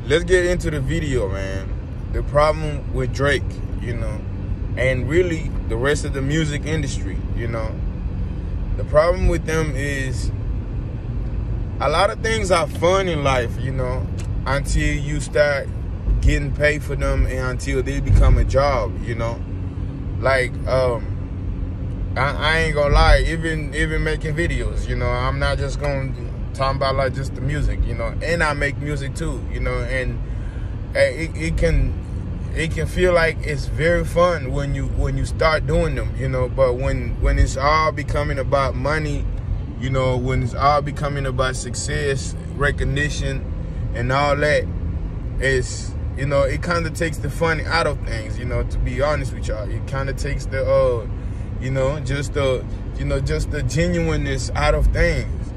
let's get into the video, man. The problem with Drake, and really the rest of the music industry, the problem with them is a lot of things are fun in life, until you start getting paid for them and until they become a job, like I ain't gonna lie, even making videos, I'm not just gonna talk about like just the music, and I make music too, and it can feel like it's very fun when you start doing them, but when it's all becoming about money, when it's all becoming about success, recognition, and all that, it's, it kind of takes the fun out of things, to be honest with y'all. It kind of takes the, just the genuineness out of things,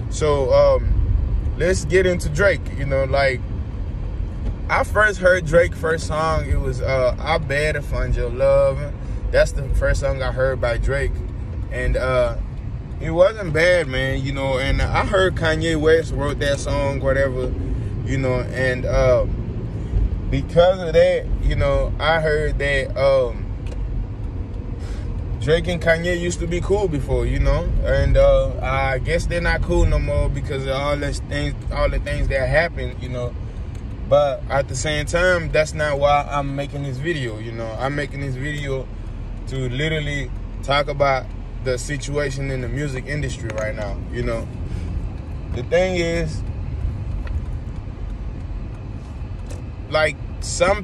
So, let's get into Drake, like, I first heard Drake's first song, it was, I Better Find Your Love. That's the first song I heard by Drake. And, it wasn't bad, man, and I heard Kanye West wrote that song, whatever, and, because of that, I heard that, Drake and Kanye used to be cool before, and I guess they're not cool no more because of all the things that happened, But at the same time, that's not why I'm making this video, I'm making this video to literally talk about the situation in the music industry right now, The thing is, like, some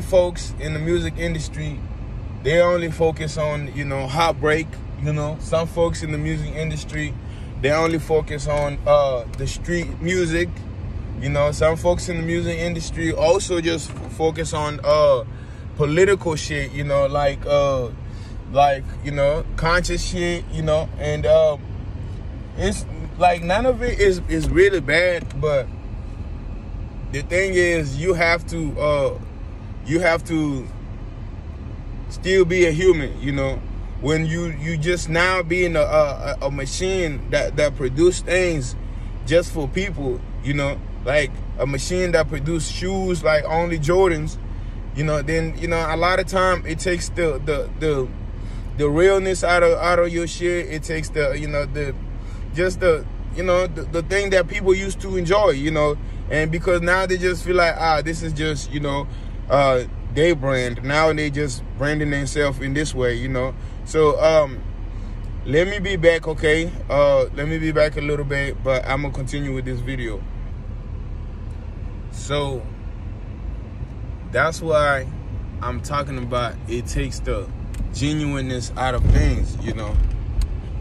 folks in the music industry, they only focus on, heartbreak, Some folks in the music industry, they only focus on the street music, Some folks in the music industry also just focus on political shit, like, conscious shit, and it's like none of it is really bad, but the thing is, you have to still be a human, when you just now being a machine that produce things just for people, like a machine that produce shoes like only Jordans, then a lot of time it takes the realness out of your shit. It takes the thing that people used to enjoy, and because now they just feel like, this is just, their brand. Now they just branding themselves in this way, So, let me be back, okay? Let me be back a little bit, but I'm gonna continue with this video. So, that's why I'm talking about it takes the genuineness out of things,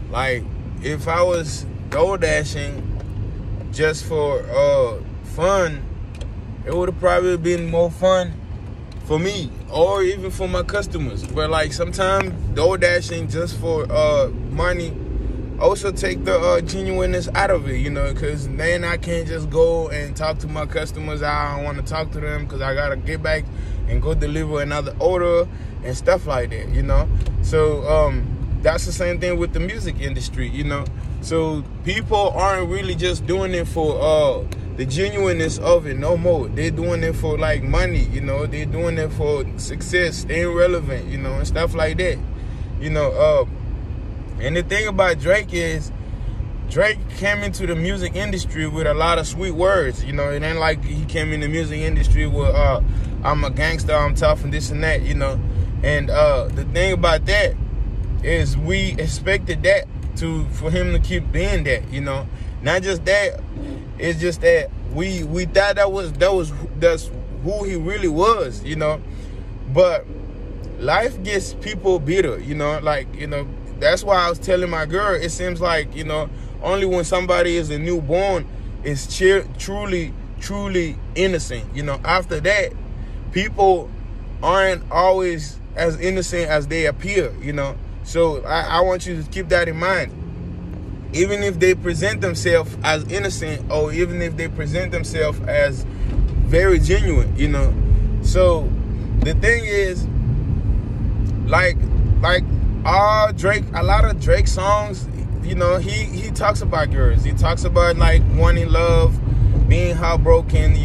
Like, if I was DoorDashing just for fun, it would have probably been more fun for me or even for my customers. But like sometimes DoorDashing just for money also take the genuineness out of it, because then I can't just go and talk to my customers. I don't want to talk to them because I gotta get back and go deliver another order and stuff like that, So that's the same thing with the music industry, So people aren't really just doing it for the genuineness of it no more. They're doing it for like money, They're doing it for success, staying relevant, and stuff like that, And the thing about Drake is, Drake came into the music industry with a lot of sweet words, It ain't like he came in the music industry with I'm a gangster, I'm tough, and this and that, And the thing about that is we expected that for him to keep being that, Not just that, it's just that we thought that's who he really was, But life gets people bitter, That's why I was telling my girl, it seems like, only when somebody is a newborn is truly innocent. After that, people aren't always as innocent as they appear, So I want you to keep that in mind. Even if they present themselves as innocent, or even if they present themselves as very genuine, So the thing is, like a lot of Drake songs, he talks about girls. He talks about like wanting love, being heartbroken,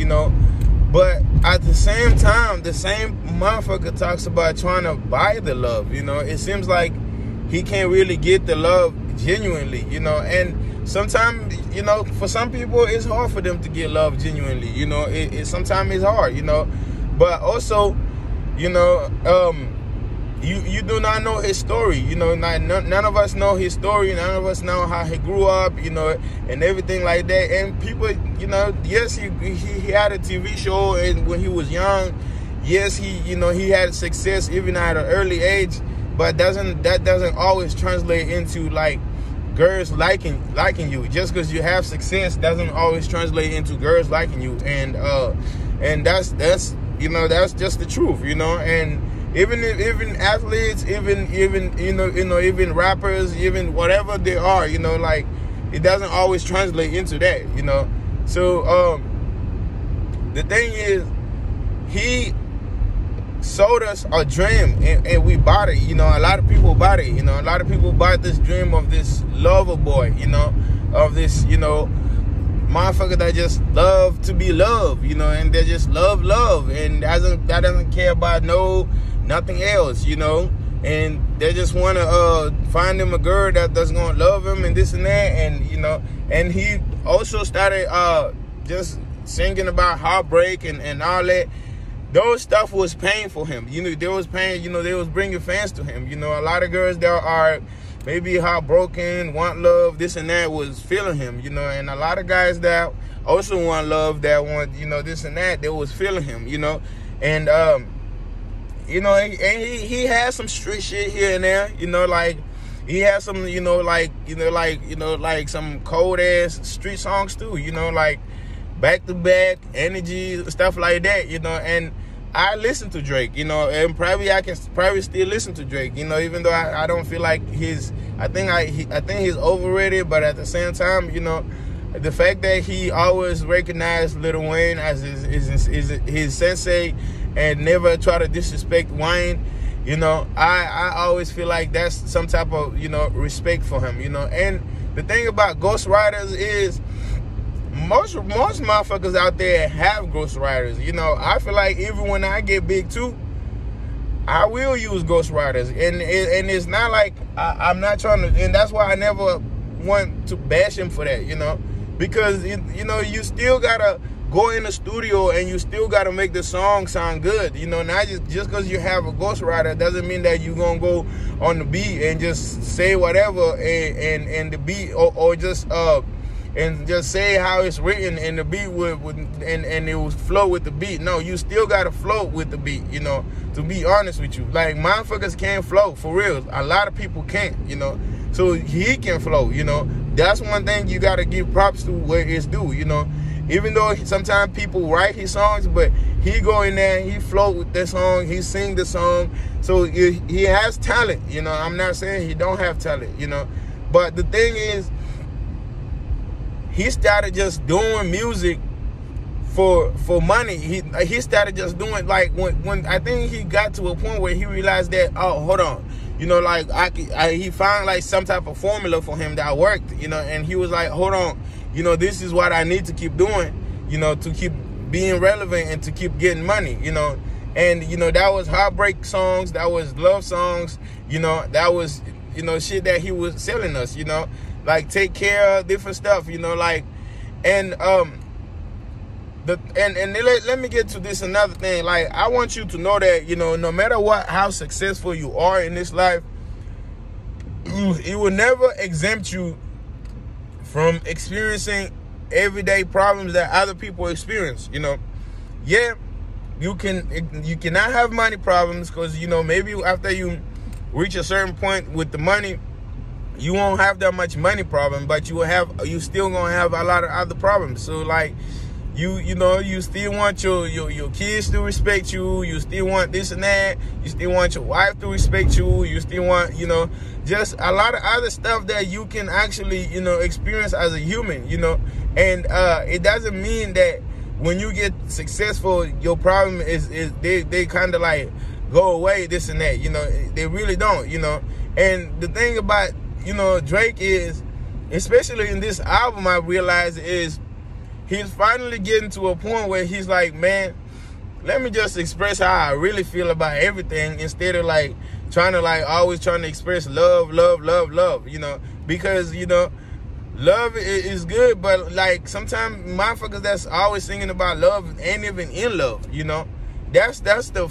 But at the same time, the same motherfucker talks about trying to buy the love. You know, it seems like he can't really get the love genuinely. You know, and sometimes, you know, for some people it's hard for them to get love genuinely. You know, sometimes it's hard. You know, but also, you know, you do not know his story. You know, none of us know his story. None of us know how he grew up, you know, and everything like that. And people, you know, yes, he had a TV show and when he was young. Yes, he had success even at an early age, but that doesn't always translate into like girls liking you. Just because you have success doesn't always translate into girls liking you. And that's you know, that's just the truth, you know. And even athletes, even rappers, even whatever they are, you know, like it doesn't always translate into that, you know. So the thing is, he sold us a dream and we bought it. You know, a lot of people bought it. You know, a lot of people bought this dream of this lover boy, you know, of this, you know, motherfucker that just love to be loved, you know, and they just love and that doesn't care about nothing else, you know, and they just want to find him a girl that's gonna love him and this and that. And you know, and he also started just singing about heartbreak and all that. Those stuff was pain for him, you know. There was pain, you know. They was bringing fans to him, you know. A lot of girls that are maybe heartbroken, want love, this and that, was feeling him, you know. And a lot of guys that also want love, that want, you know, this and that, they was feeling him, you know. And you know, and he has some street shit here and there, you know, like he has some, you know, like some cold ass street songs too, you know, like back to back energy, stuff like that, you know. And I listen to Drake, you know, and I can still listen to Drake, you know, even though I don't feel like I think he's overrated, but at the same time, you know, the fact that he always recognized Lil Wayne as his sensei and never try to disrespect Wayne, you know, I always feel like that's some type of, you know, respect for him, you know. And the thing about ghostwriters is most motherfuckers out there have ghostwriters, you know. I feel like even when I get big too, I will use ghostwriters, and it's not like I'm not trying to, and that's why I never want to bash him for that, you know, because you know, you still gotta go in the studio and you still gotta make the song sound good, you know. Not just because you have a ghostwriter doesn't mean that you're gonna go on the beat and just say whatever and the beat or just and just say how it's written and the beat and it will flow with the beat. No, you still gotta flow with the beat, you know, to be honest with you. Like, motherfuckers can't flow, for real. A lot of people can't, you know. So he can flow, you know. That's one thing you gotta give props to where it's due, you know. Even though sometimes people write his songs, but he go in there, he float with the song, he sing the song. So he has talent, you know. I'm not saying he don't have talent, you know. But the thing is, he started just doing music for money. He started just doing, like, when I think he got to a point where he realized that, oh, hold on, you know, like he found like some type of formula for him that worked, you know. And he was like, hold on, you know, this is what I need to keep doing, you know, to keep being relevant and to keep getting money, you know. And you know, that was heartbreak songs, that was love songs, you know, that was, you know, shit that he was selling us, you know, like Take Care, different stuff, you know, like. And let me get to this another thing. Like, I want you to know that, you know, no matter how successful you are in this life, it will never exempt you from experiencing everyday problems that other people experience, you know. Yeah, you cannot have money problems because, you know, maybe after you reach a certain point with the money, you won't have that much money problem, but you still gonna have a lot of other problems. So like, you know, you still want your kids to respect you, you still want this and that, you still want your wife to respect you, you still want, you know, just a lot of other stuff that you can actually, you know, experience as a human, you know. And it doesn't mean that when you get successful, your problem is they kind of like go away, this and that, you know. They really don't, you know. And the thing about, you know, Drake is, especially in this album, I realized is he's finally getting to a point where he's like, man, let me just express how I really feel about everything instead of like trying to like always trying to express love, you know, because, you know, love is good, but like sometimes motherfuckers that's always singing about love ain't even in love, you know. That's the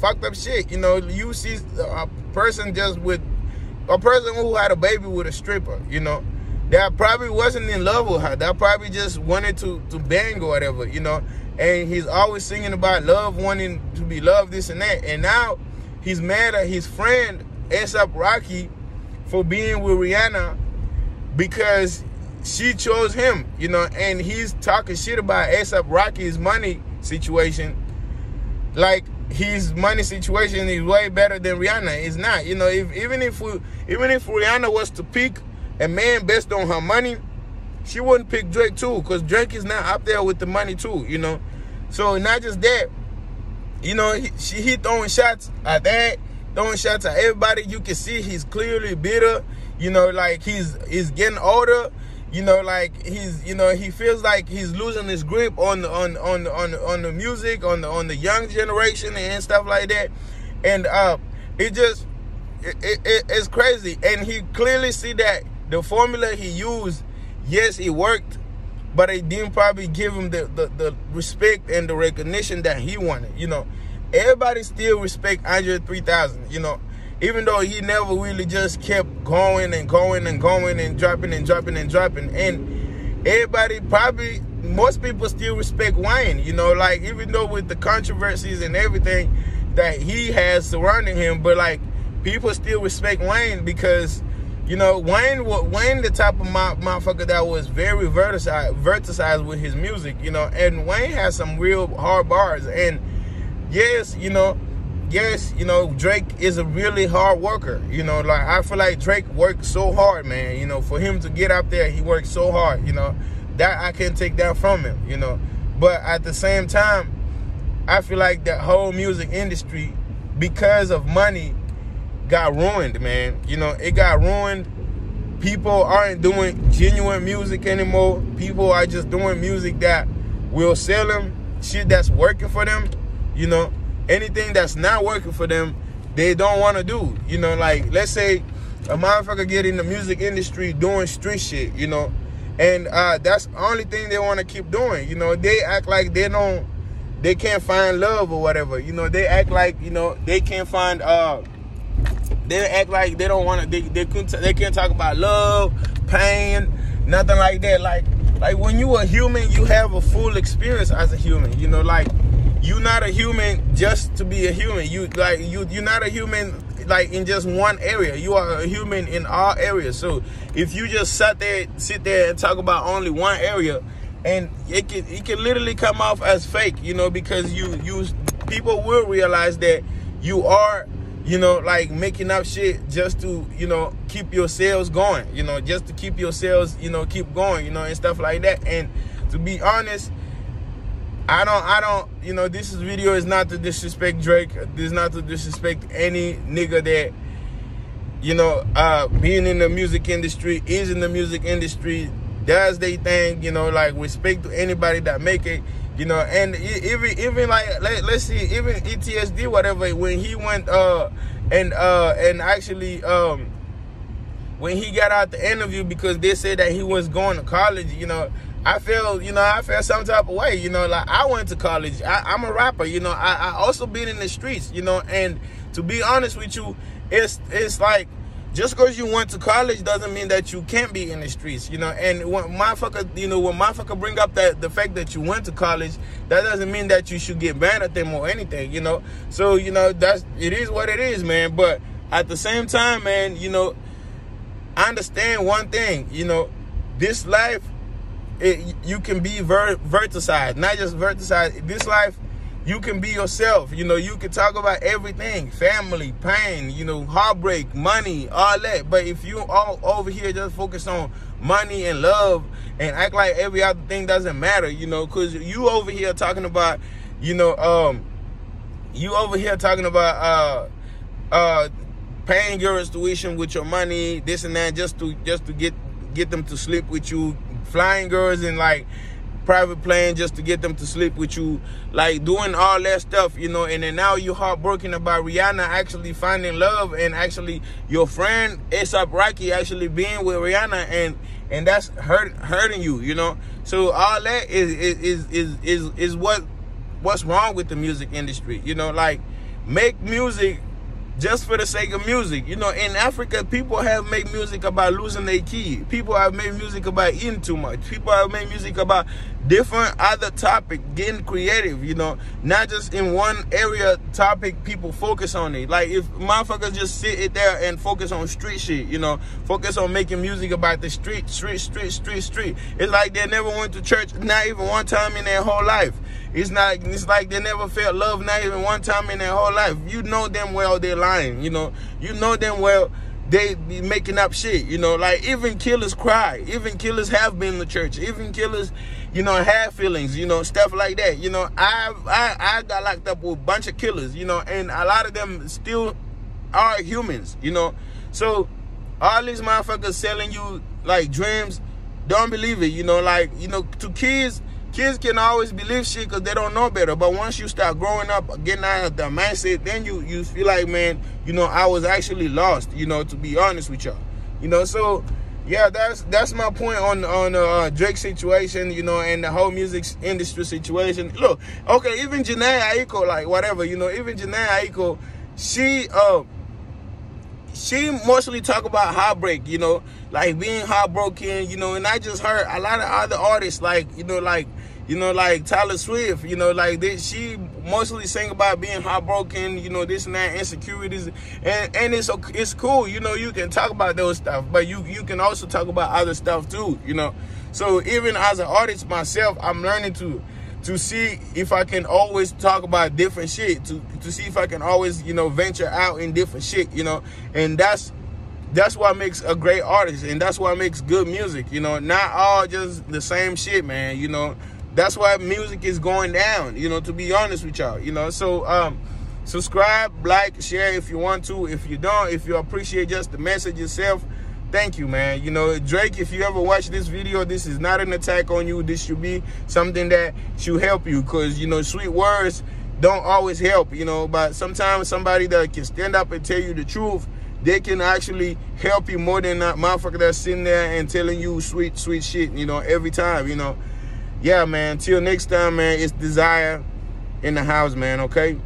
fucked up shit, you know. You see a person who had a baby with a stripper, you know, that probably wasn't in love with her. That probably just wanted to bang or whatever, you know. And he's always singing about love, wanting to be loved, this and that. And now he's mad at his friend A$AP Rocky for being with Rihanna because she chose him, you know. And he's talking shit about A$AP Rocky's money situation. Like his money situation is way better than Rihanna. It's not, you know. Even if Rihanna was to pick a man based on her money, she wouldn't pick Drake too, because Drake is not up there with the money too, you know. So not just that, you know, he throwing shots at that, throwing shots at everybody. You can see he's clearly bitter, you know, like he's getting older, you know, like he's, you know, he feels like he's losing his grip on the music, on the young generation and stuff like that. And it's crazy. And he clearly see that the formula he used, yes, it worked, but it didn't probably give him the respect and the recognition that he wanted, you know. Everybody still respect Andre 3000, you know, even though he never really just kept going and going and going and dropping and dropping and dropping. And everybody probably, most people still respect Wayne, you know, like even though with the controversies and everything that he has surrounding him, but like people still respect Wayne because, you know, Wayne the type of motherfucker that was very verticized with his music, you know, and Wayne has some real hard bars. And yes, you know, Drake is a really hard worker, you know, like I feel like Drake worked so hard, man, you know, for him to get up there, he worked so hard, you know, that I can't take that from him, you know. But at the same time, I feel like the whole music industry, because of money, got ruined, man. You know, it got ruined. People aren't doing genuine music anymore. People are just doing music that will sell them shit that's working for them. You know, anything that's not working for them, they don't want to do. You know, like let's say a motherfucker get in the music industry doing street shit, you know, and that's the only thing they want to keep doing. You know, they act like they can't find love or whatever. You know, they act like, you know, they can't find they act like they don't want to. They can't talk about love, pain, nothing like that. Like when you are human, you have a full experience as a human. You know, like you're not a human just to be a human. You're not a human like in just one area. You are a human in all areas. So if you just sit there and talk about only one area, and it can literally come off as fake. You know, because people will realize that you are, you know, like making up shit just to, you know, keep your sales going, you know, just to keep your sales, you know, keep going, you know, and stuff like that. And to be honest, I don't, you know, this video is not to disrespect Drake. This is not to disrespect any nigga that, you know, being in the music industry, is in the music industry, does they thing, you know, like respect to anybody that make it. You know, and even like let's see, even ETSD whatever, when he went and actually when he got out the interview because they said that he was going to college, you know, I felt some type of way, you know, like I went to college. I'm a rapper, you know, I also been in the streets, you know, and to be honest with you, it's like, just because you went to college doesn't mean that you can't be in the streets, you know. And when motherfucker bring up the fact that you went to college, that doesn't mean that you should get mad at them or anything, you know. So, you know, it is what it is, man. But at the same time, man, you know, I understand one thing, you know, this life, you can be verticized, not just verticized. This life, you can be yourself, you know, you can talk about everything, family, pain, you know, heartbreak, money, all that. But if you all over here just focus on money and love and act like every other thing doesn't matter, you know, because you over here talking about, you know, you over here talking about paying your tuition with your money, this and that, just to get them to sleep with you, flying girls and like private plane just to get them to sleep with you, like doing all that stuff, you know, and then now you're heartbroken about Rihanna actually finding love, and actually your friend A$AP Rocky actually being with Rihanna, and that's hurting you, you know. So all that is what's wrong with the music industry, you know. Like, make music just for the sake of music. You know, in Africa, people have made music about losing their key. People have made music about eating too much. People have made music about different other topic, getting creative, you know, not just in one area topic. People focus on it. Like, if motherfuckers just sit there and focus on street shit, you know, focus on making music about the street. It's like they never went to church, not even one time in their whole life. It's like they never felt love, not even one time in their whole life. You know damn well they're lying, you know. You know damn well they be making up shit, you know. Like, even killers cry. Even killers have been to church. Even killers, you know, have feelings, you know, stuff like that. You know, I got locked up with a bunch of killers, you know, and a lot of them still are humans, you know. So all these motherfuckers selling you like dreams, don't believe it, you know. Like, you know, to kids can always believe shit because they don't know better. But once you start growing up, getting out of the mindset, then you feel like, man, you know, I was actually lost, you know, to be honest with y'all, you know. So yeah, that's my point on Drake situation, you know, and the whole music industry situation. Look, okay, even Jhené Aiko, like, whatever, you know, even Jhené Aiko, she mostly talk about heartbreak, you know, like being heartbroken, you know. And I just heard a lot of other artists, like, like Taylor Swift, you know, like she mostly sing about being heartbroken, you know, this and that, insecurities, and it's cool, you know. You can talk about those stuff, but you can also talk about other stuff too, you know. So even as an artist myself, I'm learning to see if I can always talk about different shit, to see if I can always, you know, venture out in different shit, you know. And that's what makes a great artist, and that's what makes good music, you know. Not all just the same shit, man, you know. That's why music is going down, you know, to be honest with y'all, you know. So subscribe, like, share if you want to. If you don't, if you appreciate just the message itself, thank you, man. You know, Drake, if you ever watch this video, this is not an attack on you. This should be something that should help you, because, you know, sweet words don't always help, you know. But sometimes somebody that can stand up and tell you the truth, they can actually help you more than that motherfucker that's sitting there and telling you sweet shit, you know, every time, you know. Yeah, man, till next time, man, it's Desire in the house, man, okay?